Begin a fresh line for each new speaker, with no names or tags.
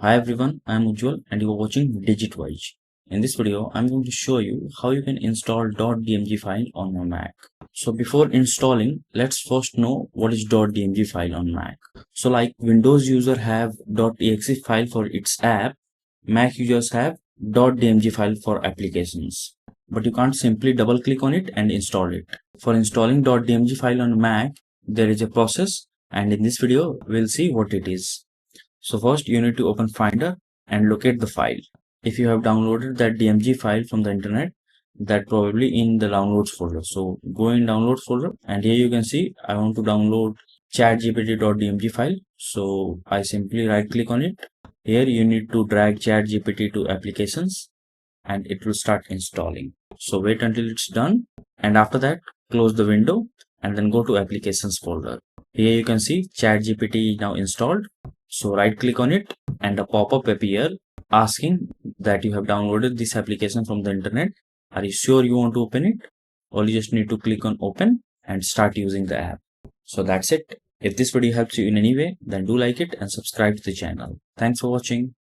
Hi everyone, I am Ujjwal and you are watching DigitWise. In this video, I am going to show you how you can install .dmg file on your Mac. So before installing, let's first know what is .dmg file on Mac. So like Windows user have .exe file for its app, Mac users have .dmg file for applications. But you can't simply double click on it and install it. For installing .dmg file on Mac, there is a process, and in this video, we'll see what it is. So first you need to open Finder and locate the file. If you have downloaded that DMG file from the internet, that probably in the downloads folder. So go in downloads folder, and here you can see I want to download chatgpt.dmg file. So I simply right click on it. Here you need to drag chatgpt to applications and it will start installing. So wait until it's done, and after that close the window and then go to applications folder. Here you can see ChatGPT now installed. So right click on it and a pop-up appear asking that you have downloaded this application from the internet. Are you sure you want to open it? All you just need to click on open and start using the app. So that's it. If this video helps you in any way, then do like it and subscribe to the channel. Thanks for watching.